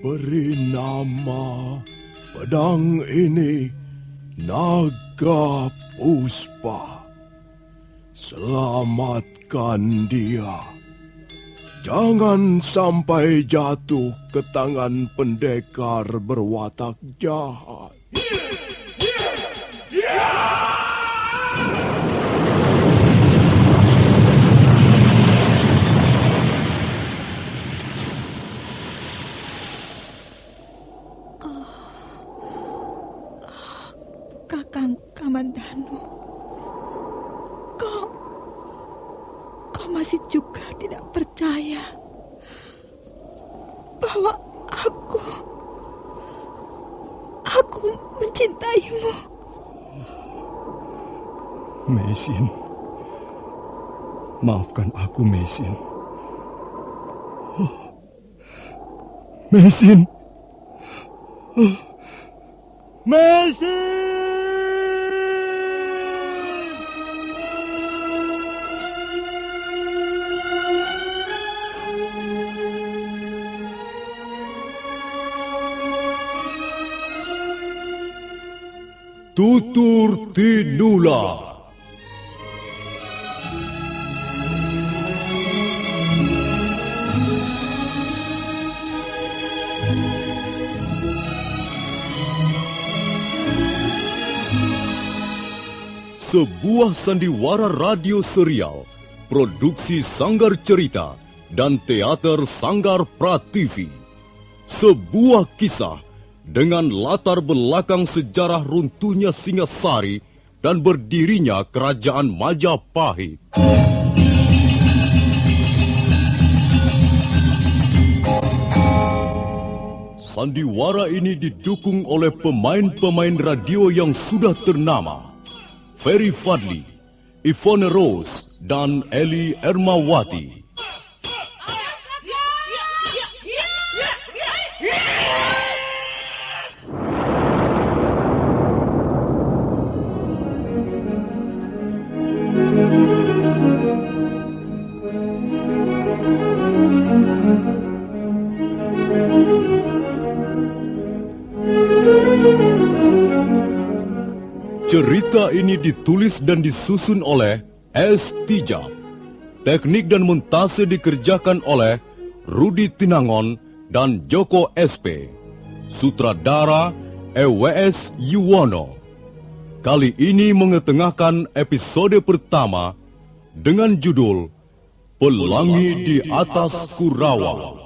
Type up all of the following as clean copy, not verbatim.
beri nama pedang ini Naga Puspa. Selamatkan dia. Jangan sampai jatuh ke tangan pendekar berwatak jahat. Kakang Kamandanu, kau masih juga tidak percaya bahwa aku mencintaimu. Mesin, maafkan aku, Mesin. Mesin, Mesin. Tutur Tinula. Sebuah sandiwara radio serial, produksi Sanggar Cerita dan Teater Sanggar Prativi. Sebuah kisah dengan latar belakang sejarah runtuhnya Singasari dan berdirinya Kerajaan Majapahit. Sandiwara ini didukung oleh pemain-pemain radio yang sudah ternama. Ferry Fadli, Ivone Rose, dan Eli Ermawati. Cerita ini ditulis dan disusun oleh S. Tijab. Teknik dan montase dikerjakan oleh Rudi Tinangon dan Joko SP. Sutradara EWS Yuwono. Kali ini mengetengahkan episode pertama dengan judul Pelangi di Atas Kurawa.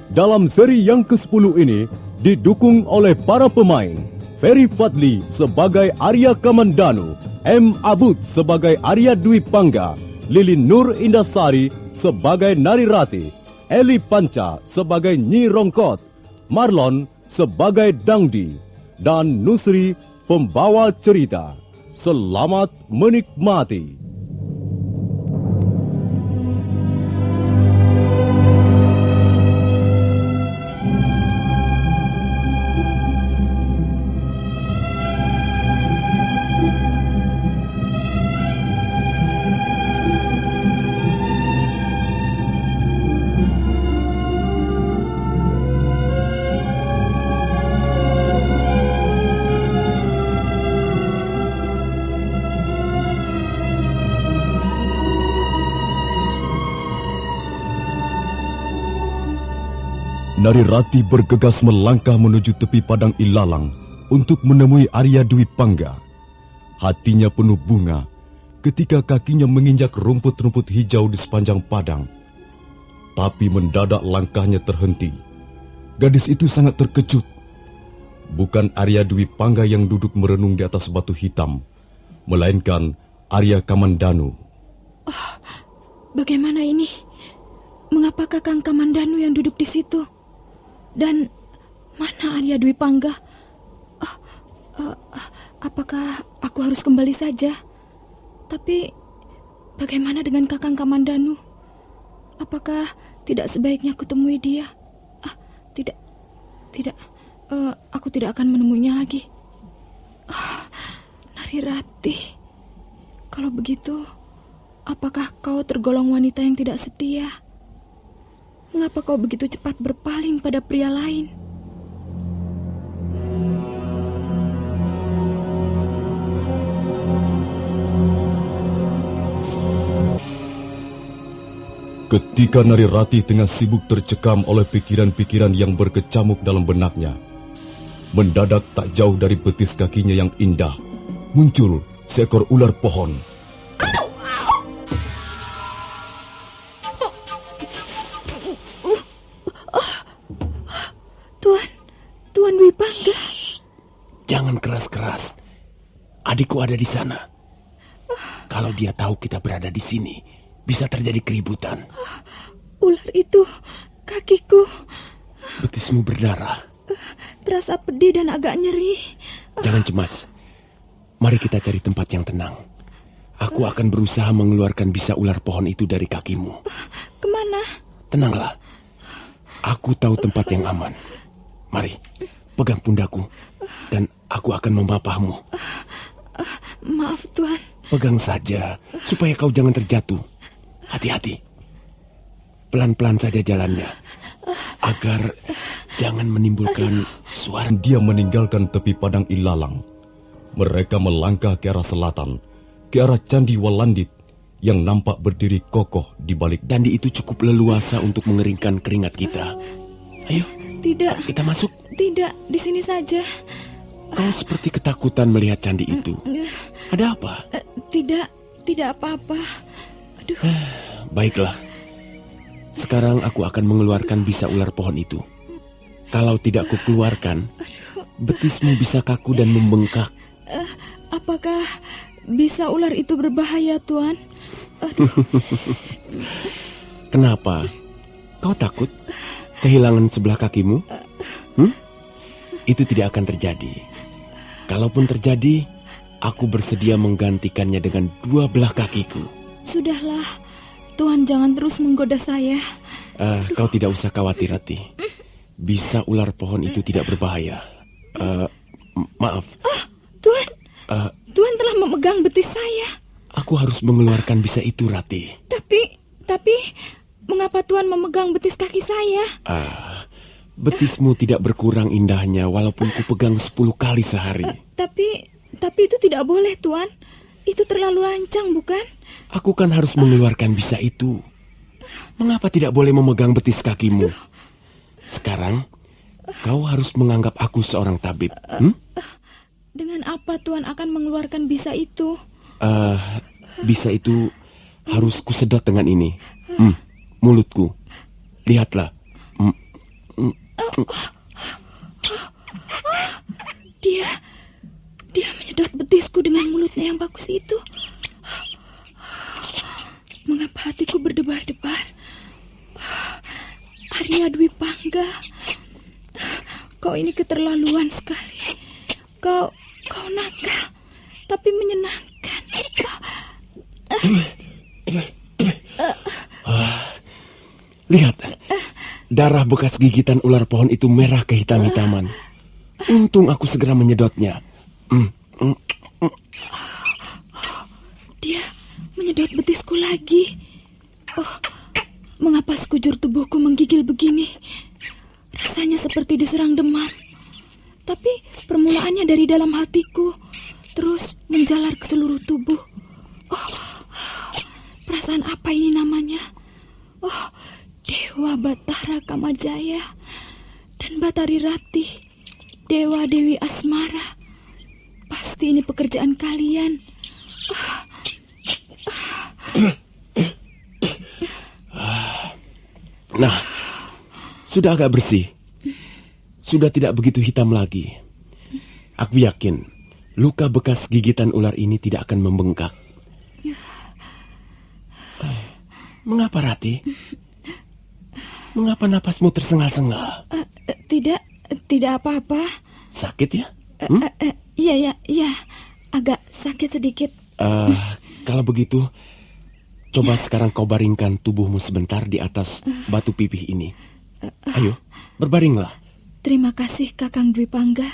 Dalam seri yang ke-10 ini didukung oleh para pemain Ferry Fadli sebagai Arya Kamandanu, M. Abud sebagai Arya Dwi Pangga, Lilin Nur Indasari sebagai Narirati, Eli Panca sebagai Nyi Rongkot, Marlon sebagai Dangdi, dan Nusri pembawa cerita. Selamat menikmati. Narirati bergegas melangkah menuju tepi padang ilalang untuk menemui Arya Dwi Pangga. Hatinya penuh bunga ketika kakinya menginjak rumput-rumput hijau di sepanjang padang. Tapi mendadak langkahnya terhenti. Gadis itu sangat terkejut. Bukan Arya Dwi Pangga yang duduk merenung di atas batu hitam, melainkan Arya Kamandanu. Oh, bagaimana ini? Mengapa Kakang Kamandanu yang duduk di situ? Dan mana Arya Dwi Pangga? Apakah aku harus kembali saja? Tapi bagaimana dengan Kakang Kamandanu? Apakah tidak sebaiknya aku temui dia? Tidak. aku tidak akan menemuinya lagi. Narirati, kalau begitu, apakah kau tergolong wanita yang tidak setia? Mengapa kau begitu cepat berpaling pada pria lain? Ketika Narirati tengah sibuk tercekam oleh pikiran-pikiran yang berkecamuk dalam benaknya, mendadak tak jauh dari betis kakinya yang indah, muncul seekor ular pohon. Tuan Dwi Pangga. Jangan keras-keras. Adikku ada di sana. Kalau dia tahu kita berada di sini, bisa terjadi keributan. Ular itu kakiku. Betismu berdarah. Terasa pedih dan agak nyeri. Jangan cemas. Mari kita cari tempat yang tenang. Aku akan berusaha mengeluarkan bisa ular pohon itu dari kakimu. Kemana? Tenanglah. Aku tahu tempat yang aman. Mari, pegang pundaku. Dan aku akan memapahmu. Maaf, Tuan. Pegang saja, supaya kau jangan terjatuh. Hati-hati. Pelan-pelan saja jalannya. Agar jangan menimbulkan suara. Dia meninggalkan tepi padang ilalang. Mereka melangkah ke arah selatan, ke arah Candi Walandit yang nampak berdiri kokoh di balik. Candi itu cukup leluasa untuk mengeringkan keringat kita. Ayo. Tidak. Kita masuk. Tidak, di sini saja. Kau seperti ketakutan melihat candi itu. Ada apa? Tidak apa-apa. Aduh. Baiklah. Sekarang aku akan mengeluarkan bisa ular pohon itu. Kalau tidak kukeluarkan, betismu bisa kaku dan membengkak. Apakah bisa ular itu berbahaya, Tuan? Aduh. Kenapa? Kau takut kehilangan sebelah kakimu? Itu tidak akan terjadi. Kalaupun terjadi, aku bersedia menggantikannya dengan dua belah kakiku. Sudahlah, Tuan jangan terus menggoda saya. Kau tidak usah khawatir, Rati. Bisa ular pohon itu tidak berbahaya. Maaf. Tuan, Tuan telah memegang betis saya. Aku harus mengeluarkan bisa itu, Rati. Tapi, mengapa Tuan memegang betis kaki saya? Betismu tidak berkurang indahnya walaupun kupegang 10 kali sehari. Tapi itu tidak boleh, Tuan. Itu terlalu lancang, bukan? Aku kan harus mengeluarkan bisa itu. Mengapa tidak boleh memegang betis kakimu? Sekarang, kau harus menganggap aku seorang tabib. Dengan apa Tuan akan mengeluarkan bisa itu? Bisa itu harus kusedot dengan ini. Mulutku. Lihatlah. Dia menyedot betisku dengan mulutnya yang bagus itu. Mengapa hatiku berdebar-debar? Arya Dwi Pangga, kau ini keterlaluan sekali. Kau nakal, tapi menyenangkan. Lihat, darah bekas gigitan ular pohon itu merah kehitam-hitaman. Untung aku segera menyedotnya. Dia menyedot betisku lagi. Mengapa sekujur tubuhku menggigil begini? Rasanya seperti diserang demam. Tapi permulaannya dari dalam hatiku, terus menjalar ke seluruh tubuh. Perasaan apa ini namanya? Dewa Batara Kamajaya dan Batari Rati, Dewa Dewi Asmara. Pasti ini pekerjaan kalian. Nah, sudah agak bersih. Sudah tidak begitu hitam lagi. Aku yakin luka bekas gigitan ular ini tidak akan membengkak. Mengapa, Rati? Mengapa napasmu tersengal-sengal? Tidak apa-apa. Sakit ya? Iya, agak sakit sedikit. Kalau begitu, coba sekarang kau baringkan tubuhmu sebentar di atas batu pipih ini. Ayo, berbaringlah. Terima kasih Kakang Dwi Pangga.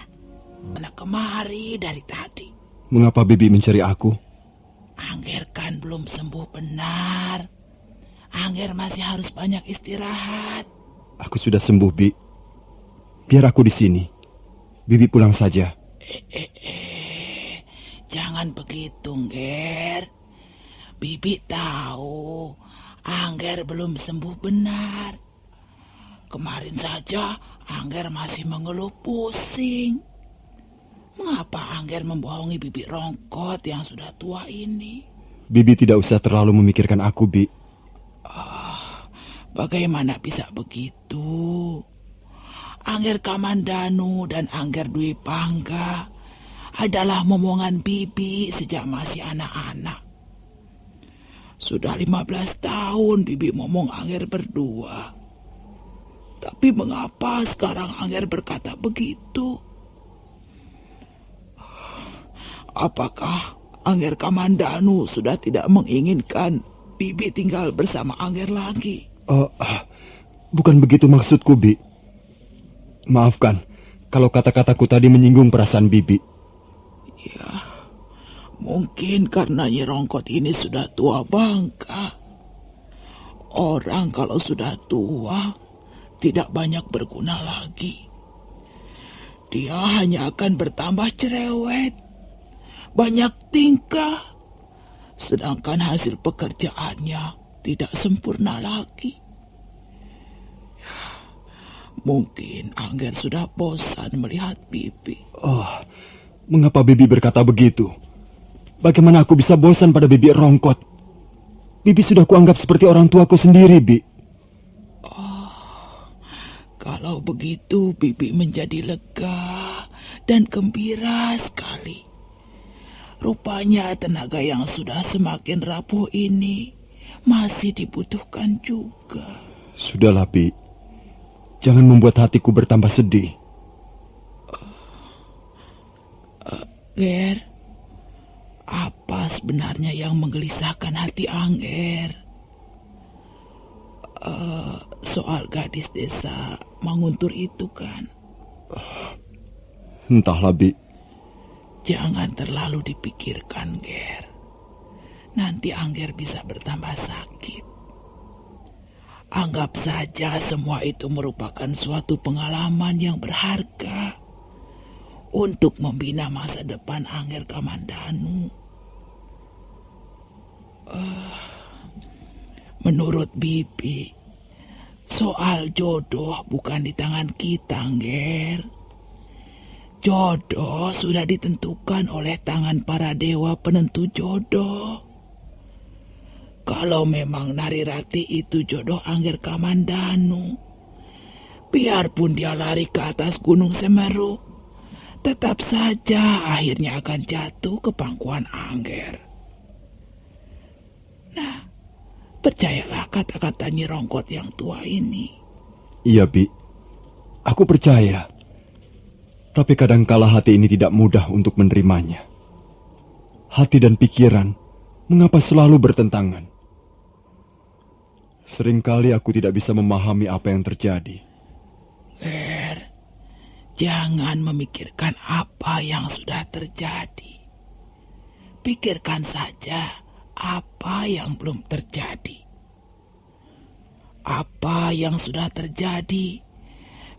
Mana kemari dari tadi? Mengapa Bibi mencari aku? Angger kan belum sembuh benar. Angger masih harus banyak istirahat. Aku sudah sembuh, Bi. Biar aku di sini. Bibi pulang saja. Jangan begitu, Nger. Bibi tahu Angger belum sembuh benar. Kemarin saja Angger masih mengeluh pusing. Mengapa Angger membohongi Bibi Rongkot yang sudah tua ini? Bibi tidak usah terlalu memikirkan aku, Bi. Bagaimana bisa begitu? Angger Kamandanu dan Angger Dwi Pangga adalah momongan Bibi sejak masih anak-anak. Sudah 15 tahun Bibi momong Angger berdua. Tapi mengapa sekarang Angger berkata begitu? Apakah Angger Kamandanu sudah tidak menginginkan Bibi tinggal bersama Angger lagi? Bukan begitu maksudku, Bi. Maafkan kalau kata-kataku tadi menyinggung perasaan Bibi. Ya, mungkin karena Nyi Rongkot ini sudah tua bangka. Orang kalau sudah tua tidak banyak berguna lagi. Dia hanya akan bertambah cerewet, banyak tingkah, sedangkan hasil pekerjaannya tidak sempurna lagi. Mungkin Angger sudah bosan melihat Bibi. Mengapa Bibi berkata begitu? Bagaimana aku bisa bosan pada Bibi Rongkot? Bibi sudah kuanggap seperti orang tuaku sendiri, Bi. Kalau begitu Bibi menjadi lega dan gembira sekali. Rupanya tenaga yang sudah semakin rapuh ini masih dibutuhkan juga. Sudahlah, Bi. Jangan membuat hatiku bertambah sedih. Ger, apa sebenarnya yang menggelisahkan hati Angger? Soal gadis desa Manguntur itu kan? Entahlah, Bi. Jangan terlalu dipikirkan, Ger. Nanti Angger bisa bertambah sakit. Anggap saja semua itu merupakan suatu pengalaman yang berharga untuk membina masa depan Angger Kamandanu. Menurut Bibi, soal jodoh bukan di tangan kita, Nger. Jodoh sudah ditentukan oleh tangan para dewa penentu jodoh. Kalau memang Narirati itu jodoh Angger Kamandanu, biarpun dia lari ke atas Gunung Semeru, tetap saja akhirnya akan jatuh ke pangkuan Angger. Nah, percayalah kata-kata Nyi Rongkot yang tua ini. Iya, Bi. Aku percaya. Tapi kadangkala hati ini tidak mudah untuk menerimanya. Hati dan pikiran, mengapa selalu bertentangan? Seringkali aku tidak bisa memahami apa yang terjadi. Jangan memikirkan apa yang sudah terjadi. Pikirkan saja apa yang belum terjadi. Apa yang sudah terjadi,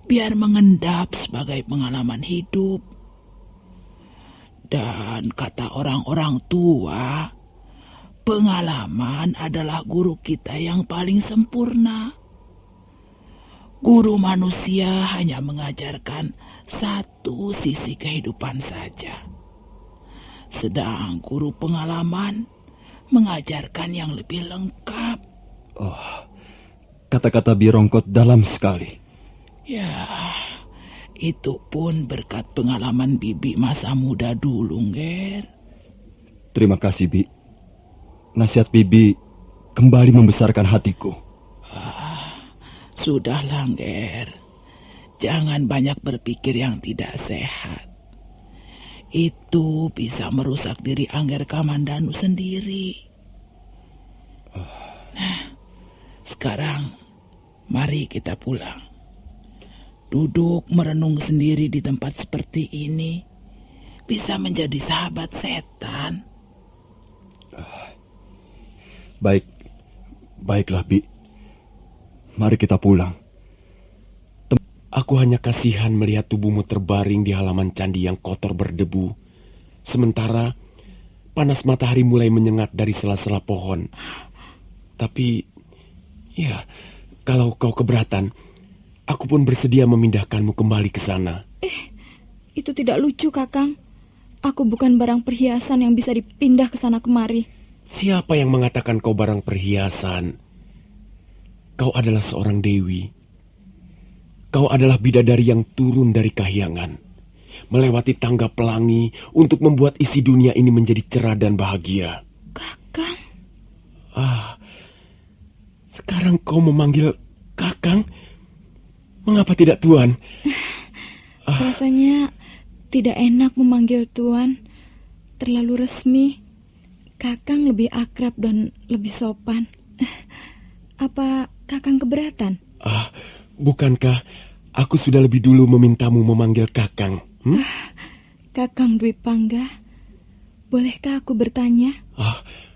biar mengendap sebagai pengalaman hidup. Dan kata orang-orang tua, pengalaman adalah guru kita yang paling sempurna. Guru manusia hanya mengajarkan satu sisi kehidupan saja. Sedang guru pengalaman mengajarkan yang lebih lengkap. Kata-kata Bi Rongkot dalam sekali. Ya, itu pun berkat pengalaman Bibi masa muda dulu, Nger. Terima kasih, Bi. Nasihat Bibi kembali membesarkan hatiku. Sudahlah, Nger. Jangan banyak berpikir yang tidak sehat. Itu bisa merusak diri Angger Kamandanu sendiri. Nah, sekarang mari kita pulang. Duduk merenung sendiri di tempat seperti ini bisa menjadi sahabat setan. Baiklah, Bi. Mari kita pulang. Aku hanya kasihan melihat tubuhmu terbaring di halaman candi yang kotor berdebu. Sementara panas matahari mulai menyengat dari sela-sela pohon. Tapi, ya, kalau kau keberatan, aku pun bersedia memindahkanmu kembali ke sana. Itu tidak lucu, Kakang. Aku bukan barang perhiasan yang bisa dipindah ke sana kemari. Siapa yang mengatakan kau barang perhiasan? Kau adalah seorang dewi. Kau adalah bidadari yang turun dari kahyangan, melewati tangga pelangi untuk membuat isi dunia ini menjadi cerah dan bahagia. Kakang? Sekarang kau memanggil Kakang? Mengapa tidak Tuan? Rasanya tidak enak memanggil Tuan. Terlalu resmi. Kakang lebih akrab dan lebih sopan. Apa Kakang keberatan? Bukankah aku sudah lebih dulu memintamu memanggil Kakang? Kakang Dwi Pangga, bolehkah aku bertanya?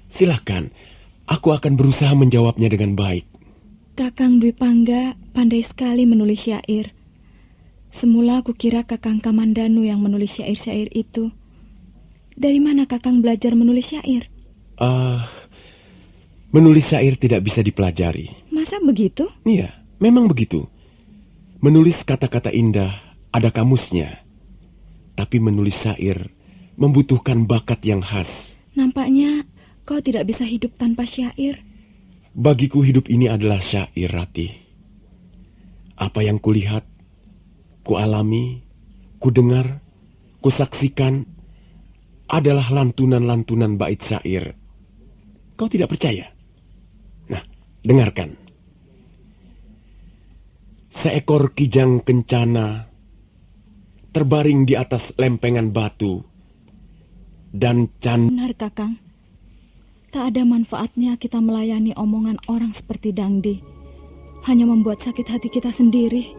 Silakan. Aku akan berusaha menjawabnya dengan baik. Kakang Dwi Pangga pandai sekali menulis syair. Semula aku kira Kakang Kamandanu yang menulis syair-syair itu. Dari mana Kakang belajar menulis syair? Menulis syair tidak bisa dipelajari. Masa begitu? Iya, memang begitu. Menulis kata-kata indah ada kamusnya. Tapi menulis syair membutuhkan bakat yang khas. Nampaknya kau tidak bisa hidup tanpa syair. Bagiku hidup ini adalah syair, Ratih. Apa yang kulihat, kualami, kudengar, kusaksikan adalah lantunan-lantunan bait syair. Kau tidak percaya? Nah, dengarkan. Seekor kijang kencana terbaring di atas lempengan batu dan Benar, Kakang. Tak ada manfaatnya kita melayani omongan orang seperti Dangdi. Hanya membuat sakit hati kita sendiri.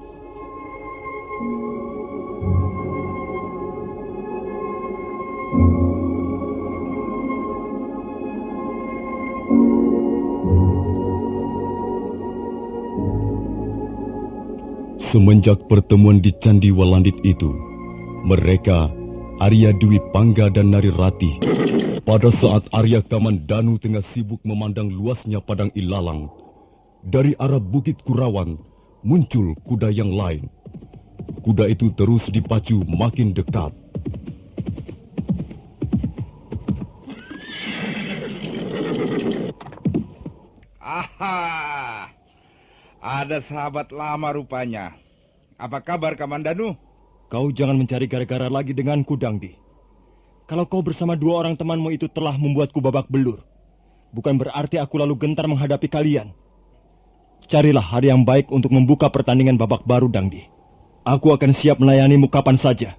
Semenjak pertemuan di Candi Walandit itu, mereka, Arya Dwi Pangga dan Nari Ratih, pada saat Arya Kamandanu tengah sibuk memandang luasnya padang ilalang, dari arah Bukit Kurawan muncul kuda yang lain. Kuda itu terus dipacu makin dekat. Ada sahabat lama rupanya. Apa kabar, Kamandanu? Kau jangan mencari gara-gara lagi denganku, Dangdi. Kalau kau bersama dua orang temanmu itu telah membuatku babak belur, bukan berarti aku lalu gentar menghadapi kalian. Carilah hari yang baik untuk membuka pertandingan babak baru, Dangdi. Aku akan siap melayanimu kapan saja.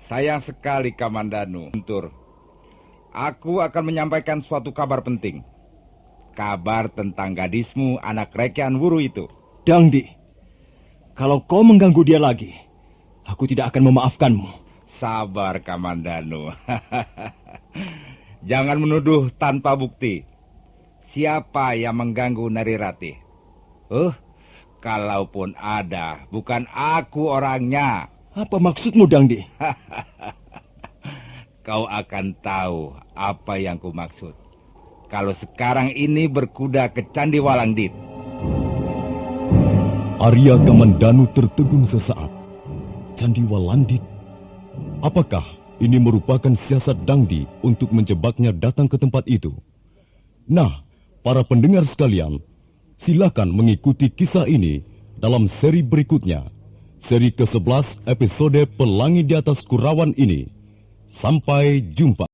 Sayang sekali, Kamandanu. Aku akan menyampaikan suatu kabar penting. Kabar tentang gadismu, anak Rekian Wuru itu. Dangdi, kalau kau mengganggu dia lagi, aku tidak akan memaafkanmu. Sabar, Kamandanu. Jangan menuduh tanpa bukti. Siapa yang mengganggu Nari Ratih? Kalaupun ada, bukan aku orangnya. Apa maksudmu, Dangdi? Kau akan tahu apa yang ku maksud kalau sekarang ini berkuda ke Candi Walandit. Arya Kamandanu tertegun sesaat. Candi Walandit? Apakah ini merupakan siasat Dangdi untuk menjebaknya datang ke tempat itu? Nah, para pendengar sekalian, silakan mengikuti kisah ini dalam seri berikutnya. Seri ke-11 episode Pelangi di Atas Kurawan ini. Sampai jumpa.